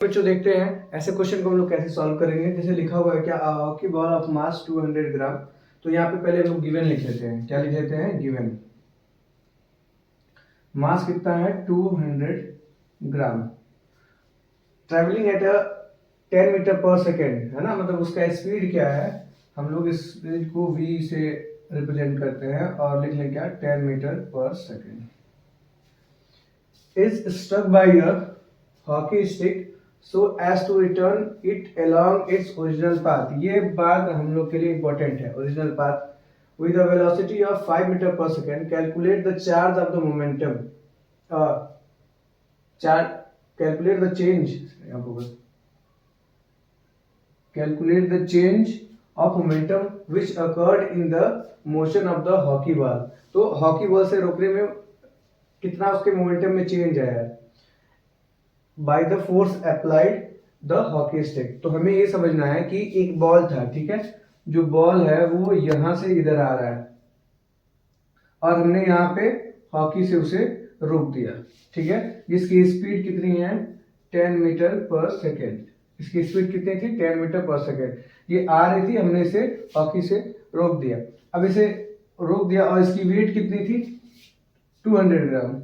बच्चों देखते हैं ऐसे क्वेश्चन को हम लोग कैसे सॉल्व करेंगे। जैसे लिखा हुआ है क्या, हॉकी बॉल ऑफ मास 200 ग्राम। तो यहाँ पे पहले हम लोग गिवन लिख लेते हैं। क्या लिख लेते हैं? गिवन। मास कितना है? 200 ग्राम। ट्रेवलिंग एट 10 मीटर पर सेकेंड, है ना। मतलब उसका स्पीड क्या है, हम लोग इस स्पीड को v से रिप्रेजेंट करते हैं और लिख लें क्या, 10 मीटर पर second. Is struck by a hockey stick so as to return it along its original path। ये बात हम लोग के लिए इंपॉर्टेंट है। Original path with a velocity of 5 meter per second, calculate the charge of the momentum, calculate the change, यहाँ पर calculate the change of momentum which occurred in the motion of the hockey ball। तो hockey ball से रोकने में कितना उसके momentum में change आया है, by the force applied the hockey stick. तो हमें ये समझना है कि एक बॉल था, ठीक है, जो बॉल है वो यहां से इधर आ रहा है और हमने यहाँ पे हॉकी से उसे रोक दिया, ठीक है। जिसकी स्पीड कितनी है? 10 मीटर पर सेकेंड। इसकी स्पीड कितनी थी? 10 मीटर पर सेकेंड। ये आ रही थी, हमने इसे हॉकी से रोक दिया। अब इसे रोक दिया और इसकी वेट कितनी थी? 200 ग्राम।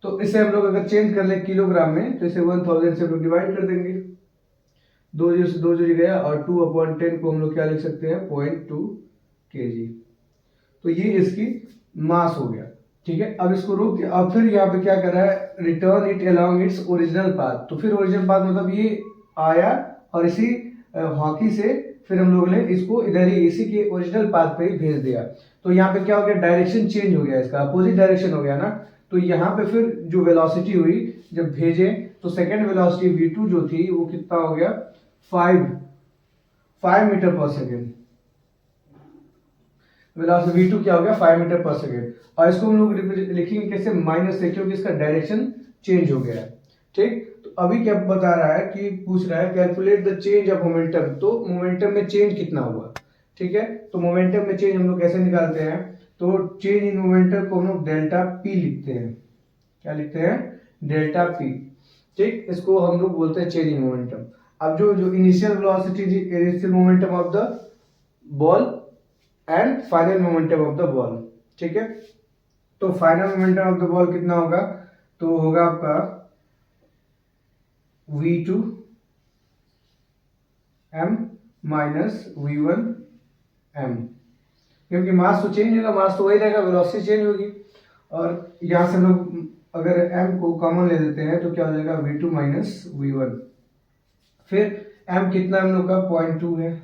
तो इसे हम लोग अगर चेंज कर ले किलोग्राम में तो इसे 1000 से हम लोग डिवाइड कर देंगे। 2 जीरो से 2 जीरो गया और 2/10 को हम लोग क्या लिख सकते हैं? 0.2 kg। तो ये इसकी मास हो गया, ठीक है। अब इसको रोक दिया और फिर यहाँ पे क्या कर रहा है? Return it along its original path. तो फिर ओरिजिनल पाथ मतलब ये आया और इसी हॉकी से फिर हम लोगों ने इसको इधर ही इसी के ओरिजिनल पाथ पे ही भेज दिया। तो यहाँ पे क्या हो गया? डायरेक्शन चेंज हो गया, इसका अपोजिट डायरेक्शन हो गया ना। तो यहाँ पे फिर जो वेलोसिटी हुई जब भेजे तो सेकेंड वेलोसिटी v2 जो थी वो कितना हो गया? 5 मीटर पर सेकेंड। वेलोसिटी v2 क्या हो गया? 5 मीटर पर सेकेंड। और इसको हम लोग लिखेंगे कैसे? माइनस से, क्योंकि इसका डायरेक्शन चेंज हो गया है, ठीक। तो अभी क्या बता रहा है कि पूछ रहा है calculate the change of momentum. तो मोमेंटम में चेंज कितना हुआ, ठीक है। तो मोमेंटम में चेंज हम लोग कैसे निकालते हैं? तो चेंज इन मोमेंटम को हम लोग डेल्टा पी लिखते हैं। क्या लिखते हैं? डेल्टा पी, ठीक। इसको हम लोग बोलते हैं चेंज इन मोमेंटम। अब जो इनिशियल वेलोसिटी थी, initial momentum of the ball and final momentum of the ball, ठीक है। तो final momentum of the ball कितना होगा? तो होगा आपका v2 m minus v1 m, क्योंकि मास तो चेंज होगा, मास तो वही रहेगा, वेलोसिटी चेंज होगी। और यहां से हम लोग अगर m को कॉमन ले लेते हैं तो क्या हो जाएगा? v2 minus v1। फिर m कितना हम लोग का? 0.2 है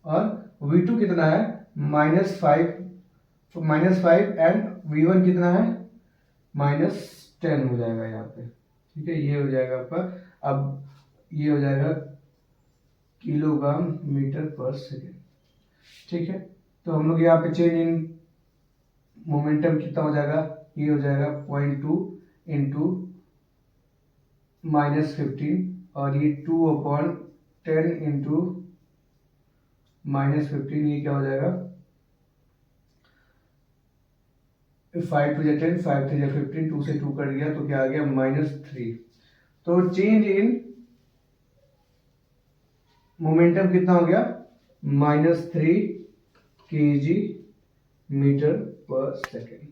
और v2 कितना है? -5 एंड v1 कितना है? -10 हो जाएगा यहाँ पे, ठीक है। ये हो जाएगा आपका, अब ये हो जाएगा किलोग्राम मीटर पर सेकेंड, ठीक है। तो हम लोग यहाँ पे चेंज इन मोमेंटम कितना हो जाएगा? ये हो जाएगा 0.2 इंटू -15 और ये 2/10 इंटू -15, ये क्या हो जाएगा? 5 टू 10, 5 3 15, 2 से 2 कट गया तो क्या आ गया? -3। तो चेंज इन मोमेंटम कितना हो गया? -3 kg मीटर पर सेकेंड।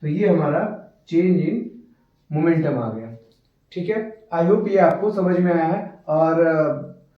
तो ये हमारा चेंज इन मोमेंटम आ गया, ठीक है। आई होप ये आपको समझ में आया है। और